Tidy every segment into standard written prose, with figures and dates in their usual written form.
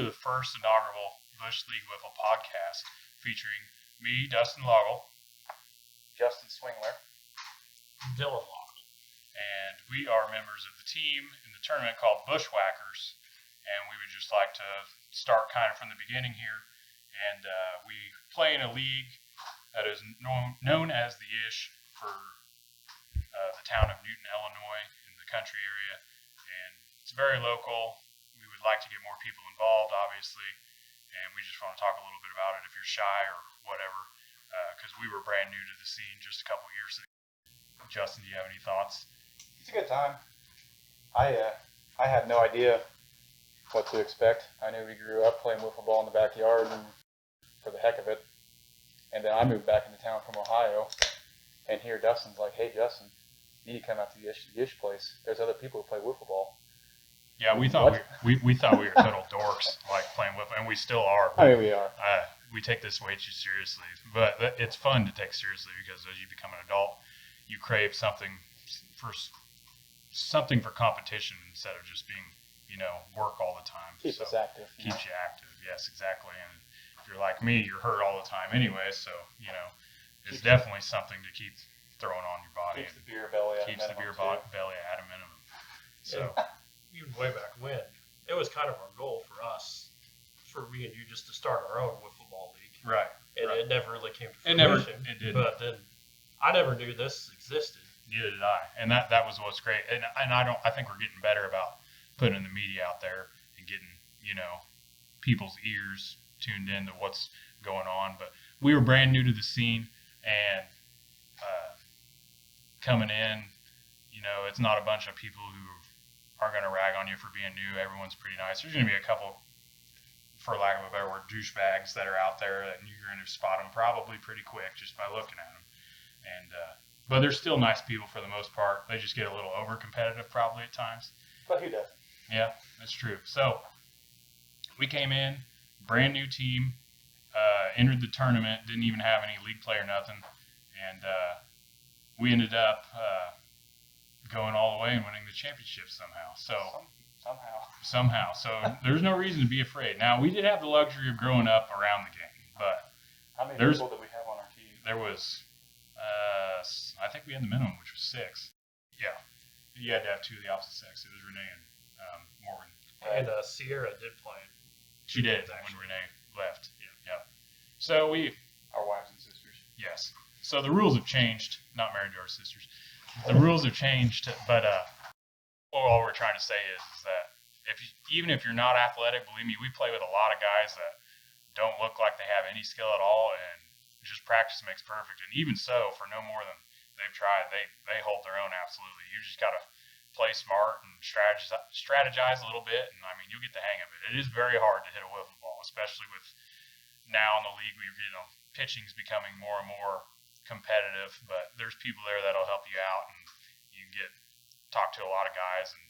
the first inaugural Busch League Wiffle podcast featuring me, Dustin Loggle, Justin Swingler, Dylan Loggle. And we are members of the team in the tournament called Buschwackers. And we would just like to start kind of from the beginning here. And we play in a league that is known as the YiSH for the town of Newton, Illinois, in the country area. And it's very local. We would like to get more people involved, obviously. And we just want to talk a little bit about it if you're shy or whatever, because we were brand new to the scene just a couple years ago. Justin, do you have any thoughts? It's a good time. I had no idea what to expect. I knew we grew up playing wiffle ball in the backyard and for the heck of it. And then I moved back into town from Ohio, and here Dustin's like, "Hey, Justin, you need to come out to the YiSH place. There's other people who play wiffle ball." Yeah, we thought we thought we were total dorks, like playing wiffle, and we still are. I mean, we are. We take this way too seriously, but it's fun to take seriously because as you become an adult, you crave something for competition instead of just being, work all the time. Keeps us active. Keeps you active. Yes, exactly. And if you're like me, you're hurt all the time anyway, so it's definitely something to keep throwing on your body. Keeps the beer belly at a minimum. Keeps the beer belly at a minimum. So. Even way back when, it was kind of our goal for us, for me and you, just to start our own wiffle ball league. Right. And right. it never really came to fruition. It didn't. But then I never knew this existed. Neither did I. And that was what's great. And I think we're getting better about putting the media out there and getting, people's ears tuned in to what's going on. But we were brand new to the scene, and coming in, it's not a bunch of people who are going to rag on you for being new. Everyone's pretty nice. There's going to be a couple, for lack of a better word, douchebags that are out there that you're going to spot them probably pretty quick just by looking at them. And but they're still nice people for the most part. They just get a little over competitive probably at times. But who does? Yeah, that's true. So we came in, brand new team, entered the tournament, didn't even have any league play or nothing, and we ended up going all the way and winning the championship somehow. So somehow. So there's no reason to be afraid. Now, we did have the luxury of growing up around the game, but how many people did we have on our team? There was, I think we had the minimum, which was 6. Yeah. You had to have 2 of the opposite sex. It was Renee and Morgan. And Sierra did play. She did when Renee left. Yeah. So our wives and sisters. Yes. So the rules have changed. Not married to our sisters. The rules have changed, but all we're trying to say is that even if you're not athletic, believe me, we play with a lot of guys that don't look like they have any skill at all, and just practice makes perfect. And even so, for no more than they've tried, they hold their own absolutely. You just got to play smart and strategize a little bit, and I mean, you'll get the hang of it. It is very hard to hit a wiffle ball, especially with now in the league, pitching's becoming more and more competitive, but there's people there that'll help you out, and you can talk to a lot of guys and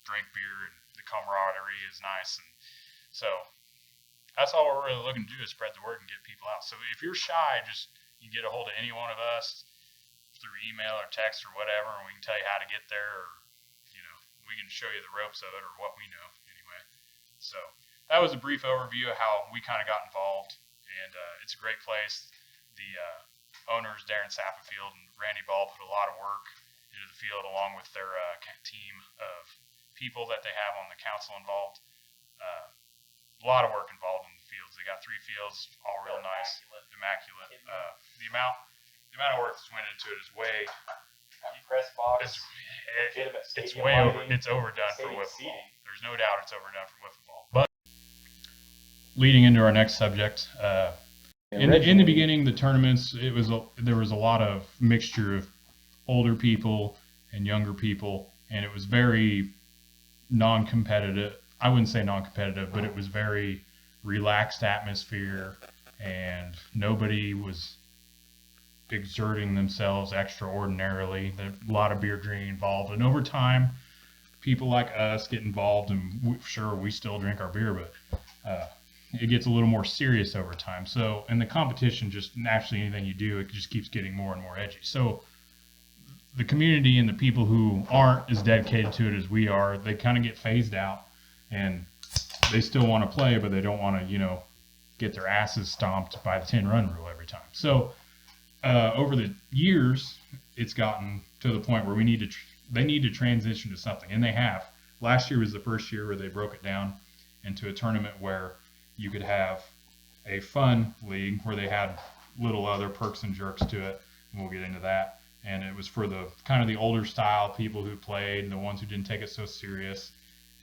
drink beer, and the camaraderie is nice. And so that's all we're really looking to do is spread the word and get people out. So if you're shy, you get a hold of any one of us through email or text or whatever, and we can tell you how to get there, or we can show you the ropes of it or what we know anyway. So that was a brief overview of how we kind of got involved, and it's a great place. The owners, Darren Sappafield and Randy Ball, put a lot of work into the field along with their team of people that they have on the council involved. A lot of work involved in the fields. They got 3 fields, all real nice, immaculate. The amount of work that's went into it is way. Press box. It's way over. It's overdone for wiffle ball. There's no doubt it's overdone for wiffle ball. But leading into our next subject. In the beginning, the tournaments, there was a lot of mixture of older people and younger people, and it was very non-competitive. I wouldn't say non-competitive, but it was very relaxed atmosphere, and nobody was exerting themselves extraordinarily. There's a lot of beer drinking involved, and over time, people like us get involved, and we still drink our beer, but it gets a little more serious over time. So, and the competition, just naturally anything you do, it just keeps getting more and more edgy. So the community and the people who aren't as dedicated to it as we are, they kind of get phased out. And they still want to play, but they don't want to, get their asses stomped by the 10-run rule every time. So over the years, it's gotten to the point where they need to transition to something, and they have. Last year was the first year where they broke it down into a tournament where you could have a fun league where they had little other perks and jerks to it, and we'll get into that. And it was for the kind of the older style people who played, the ones who didn't take it so serious,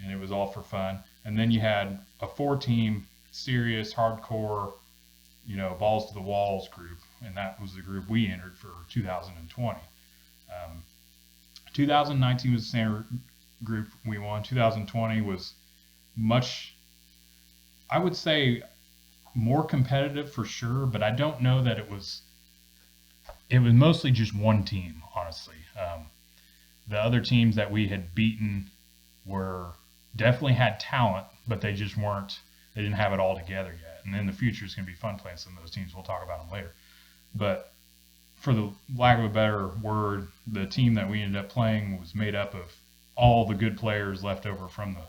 and it was all for fun. And then you had a 4-team serious, hardcore, balls to the walls group, and that was the group we entered for 2020. 2019 was the standard group we won. 2020 was much, I would say, more competitive for sure, but I don't know that it was mostly just one team, honestly. The other teams that we had beaten definitely had talent, but they just they didn't have it all together yet. And in the future, it's going to be fun playing some of those teams. We'll talk about them later. But for the lack of a better word, the team that we ended up playing was made up of all the good players left over from the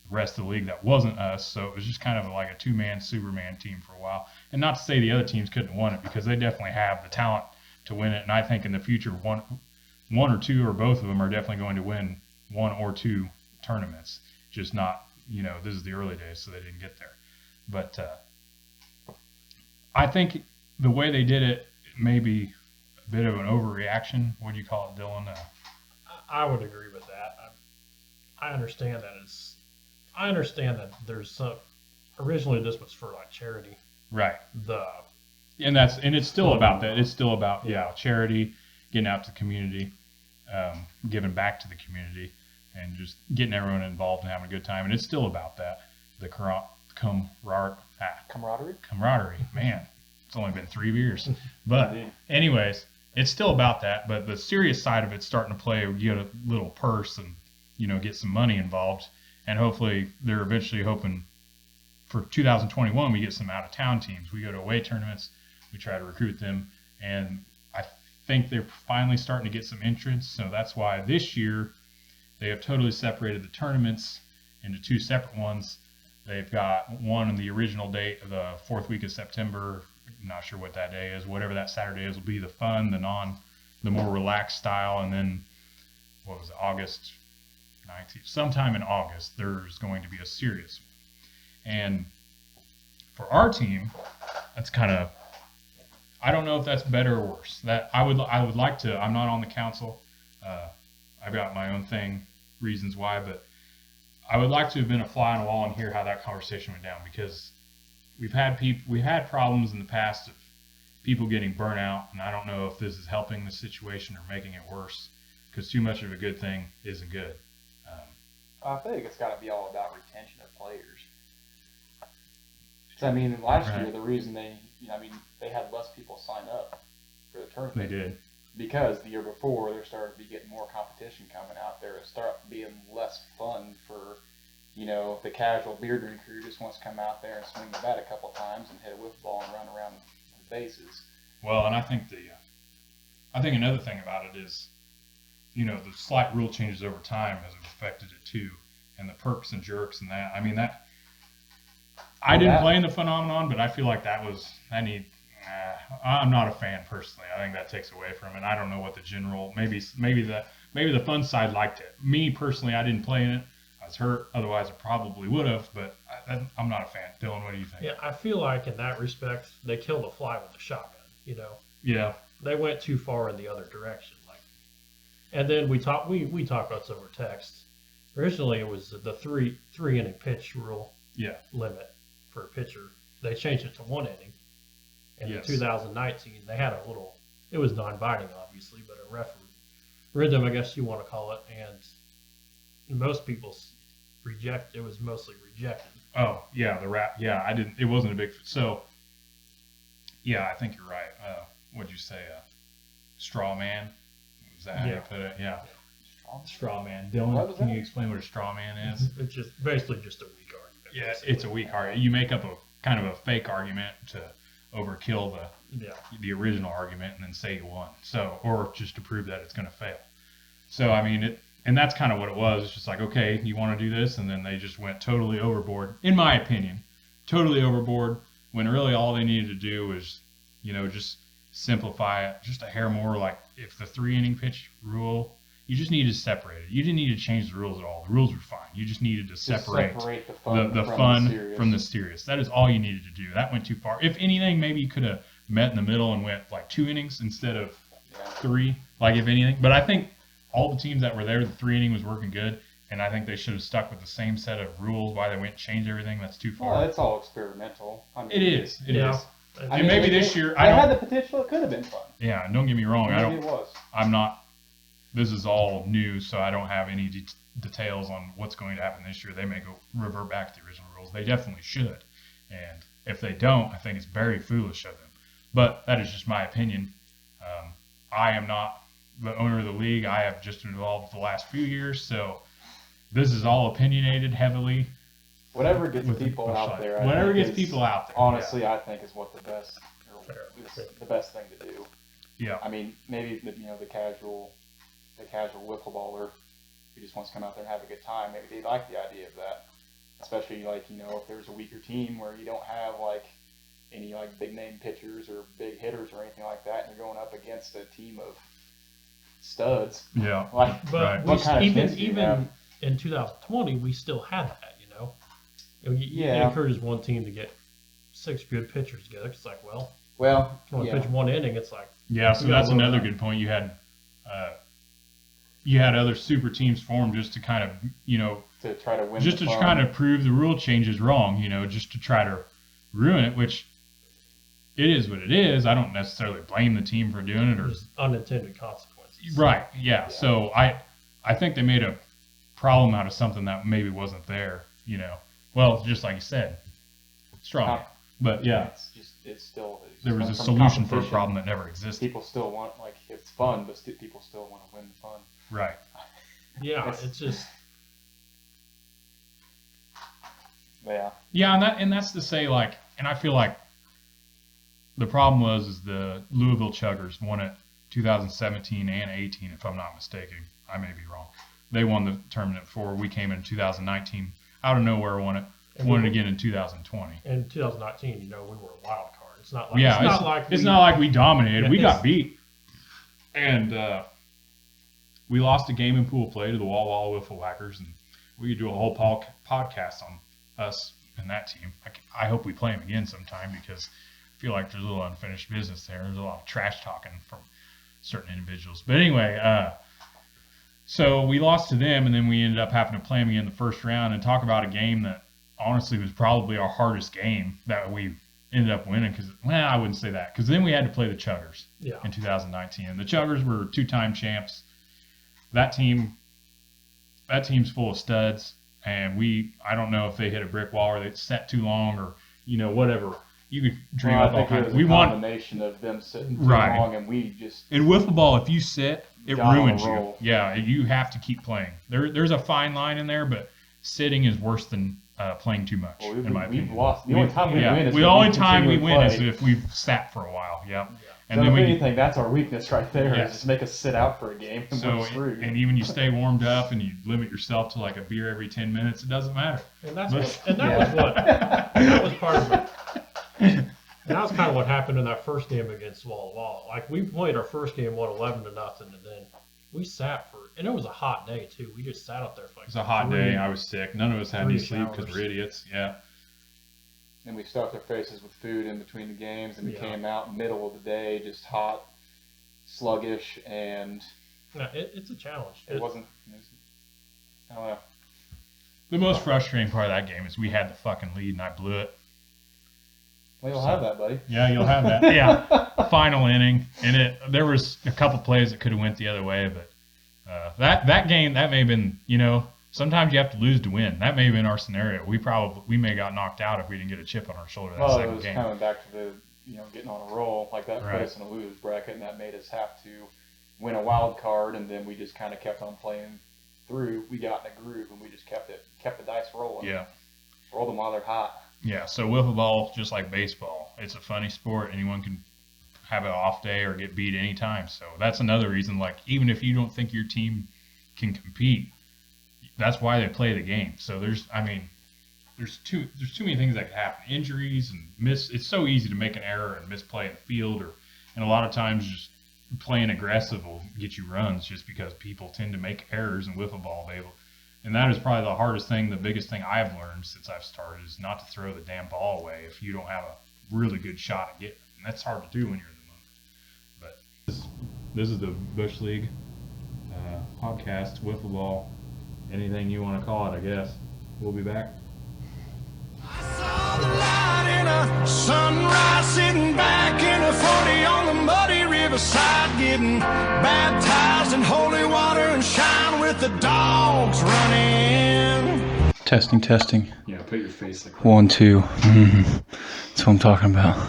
rest of the league that wasn't us. So it was just kind of like a 2-man Superman team for a while. And not to say the other teams couldn't have won it, because they definitely have the talent to win it. And I think in the future, one or two or both of them are definitely going to win 1 or 2 tournaments. Just not, this is the early days, so they didn't get there. But I think the way they did it may be a bit of an overreaction. What do you call it, Dylan? I would agree with that. I understand that there's some. Originally, this was for like charity. Right. And it's still about that. It's still about charity, getting out to the community, giving back to the community, and just getting everyone involved and having a good time. And it's still about that. The camaraderie. Man, it's only been 3 years. But anyways, it's still about that. But the serious side of it's starting to play. You get a little purse and, get some money involved. And hopefully they're eventually hoping for 2021, we get some out-of-town teams. We go to away tournaments. We try to recruit them. And I think they're finally starting to get some entrance. So that's why this year they have totally separated the tournaments into 2 separate ones. They've got one on the original date of the 4th week of September. I'm not sure what that day is. Whatever that Saturday is will be the fun, the more relaxed style. And then, August 19th? Sometime in August, there's going to be a serious one. And for our team, that's kind of, I don't know if that's better or worse. That I would like to. I'm not on the council. I've got my own reasons why, but I would like to have been a fly on the wall and hear how that conversation went down, because we've had problems in the past of people getting burnt out, and I don't know if this is helping the situation or making it worse, because too much of a good thing isn't good. I think it's got to be all about retention of players. I mean, last year the reason they had less people sign up for the tournament. They did. Because the year before, there started to be getting more competition coming out there. It started being less fun for, the casual beer drinker who just wants to come out there and swing the bat a couple times and hit a wiffle ball and run around the bases. Well, and I think another thing about it is, the slight rule changes over time has affected it too, and the perks and jerks and that. I mean that. I didn't play in the phenomenon, but I feel like I'm not a fan personally. I think that takes away from it. I don't know what the general, maybe the fun side liked it. Me personally, I didn't play in it. I was hurt. Otherwise, I probably would have, but I'm not a fan. Dylan, what do you think? Yeah, I feel like in that respect, they killed a fly with a shotgun. Yeah. They went too far in the other direction. And then we talked about this over text. Originally, it was the three inning pitch rule limit for a pitcher. They changed it to 1 inning. And in 2019, they had it was non-binding, obviously, but a referendum, I guess you want to call it, and most people it was mostly rejected. Oh, yeah, it wasn't a big, so, yeah, I think you're right. What'd you say, straw man? Is that how you put it? Yeah. Straw man. Dylan, can you explain what a straw man is? It's basically just a weak argument. Yeah, it's a weak argument. You make up a kind of a fake argument to overkill the original argument and then say you won. So, or just to prove that it's going to fail. So, I mean, And that's kind of what it was. It's just like, okay, you want to do this, and then they just went totally overboard, in my opinion, totally overboard. When really all they needed to do was, just simplify it just a hair more. Like if the 3-inning pitch rule, you just needed to separate it. You didn't need to change the rules at all. The rules were fine. You just needed to separate the fun, from the serious. That is all you needed to do. That went too far. If anything, maybe you could have met in the middle and went like 2 innings instead of 3. Like if anything, but I think all the teams that were there, the 3-inning was working good. And I think they should have stuck with the same set of rules. Why they went and changed everything, that's too far. Well, it's all experimental. I mean, it is. It is. And maybe this year, it had the potential. It could have been fun. Yeah, don't get me wrong. Maybe it was. I'm not. This is all new, so I don't have any details on what's going to happen this year. They may go revert back to the original rules. They definitely should. And if they don't, I think it's very foolish of them. But that is just my opinion. I am not the owner of the league. I have just been involved the last few years, so this is all opinionated heavily. Whatever gets people out there. Whatever gets people out there. Honestly, I think is what the best thing to do. Yeah. I mean, maybe the casual wiffle baller who just wants to come out there and have a good time. Maybe they like the idea of that. Especially if there's a weaker team where you don't have any big name pitchers or big hitters or anything like that, and you're going up against a team of studs. Yeah. But even in 2020, we still had that. You encourage one team to get 6 good pitchers together. It's like, if you want to pitch 1 inning, it's like. Yeah, so that's another good point. You had other super teams formed just to kind of, to try to win. Just to try to prove the rule changes wrong, just to try to ruin it, which it is what it is. I don't necessarily blame the team for doing it. There's unintended consequences. Right, yeah. So I think they made a problem out of something that maybe wasn't there, Well, just like you said, strong. But yeah, there was a solution for a problem that never existed. People still want, it's fun, but people still want to win the fun. Right. Yeah, it's just. Yeah. Yeah, and that's to say, and I feel like the problem is the Louisville Chuggers won it 2017 and 18, if I'm not mistaken. I may be wrong. They won the tournament before we came in 2019. Out of nowhere, won it again in 2020. In 2019, we were a wild card. It's not like it's not like we dominated. We got beat, and we lost a game in pool play to the Wall Wifflewackers, and we could do a whole podcast on us and that team. I hope we play them again sometime because I feel like there's a little unfinished business there. There's a lot of trash talking from certain individuals. But anyway, so we lost to them, and then we ended up having to play them again in the first round and talk about a game that honestly was probably our hardest game that we ended up winning because, I wouldn't say that because then we had to play the Chuggers in 2019. And the Chuggers were 2-time champs. That team's full of studs, and I don't know if they hit a brick wall or they sat too long or, whatever. You could dream up all kinds. We won a combination of them sitting too long, and we just. In wiffle ball, if you sit, it ruins you. Yeah, you have to keep playing. There's a fine line in there, but sitting is worse than playing too much, in my opinion. We've lost. The only time we win is the only time we win is if we've sat for a while. Yeah. And then if anything, that's our weakness right there. Is just make us sit out for a game and we're screwed. And even you stay warmed up and you limit yourself to a beer every 10 minutes, it doesn't matter. And that was part of it. And that was kind of what happened in that first game against Wall to Wall. We played our first game, 11-0, and then we sat and it was a hot day too. We just sat up there for It was a hot day. I was sick. None of us had any sleep because we're idiots. Yeah. And we stuffed our faces with food in between the games, and we came out middle of the day, just hot, sluggish, and it's a challenge. It wasn't. I don't know. The most frustrating part of that game is we had the fucking lead and I blew it. Well, you'll have that, buddy. Yeah, you'll have that. Yeah, final inning, and there was a couple plays that could have went the other way, but that game that may have been, sometimes you have to lose to win. That may have been our scenario. We may have got knocked out if we didn't get a chip on our shoulder that second game. Well, it was coming back to the getting on a roll like that, put us in a losers bracket, and that made us have to win a wild card, and then we just kind of kept on playing through. We got in a groove, and we just kept the dice rolling. Yeah, roll them while they're hot. Yeah, so wiffle ball, just like baseball, it's a funny sport. Anyone can have an off day or get beat anytime. So that's another reason. Even if you don't think your team can compete. That's why they play the game. So there's too many things that can happen. Injuries and it's so easy to make an error and misplay in the field, and a lot of times just playing aggressive will get you runs just because people tend to make errors in wiffle ball. And that is probably the hardest thing, the biggest thing I've learned since I've started is not to throw the damn ball away if you don't have a really good shot at getting it. And that's hard to do when you're in the moment. But this is the Busch League podcast, wiffle ball, anything you want to call it, I guess. We'll be back. I saw the light in a sunrise, sitting back in a 40 on the muddy riverside, getting baptized in holy water and shine with the dogs running. Testing. Yeah, put your face like that. 1, 2. That's what I'm talking about.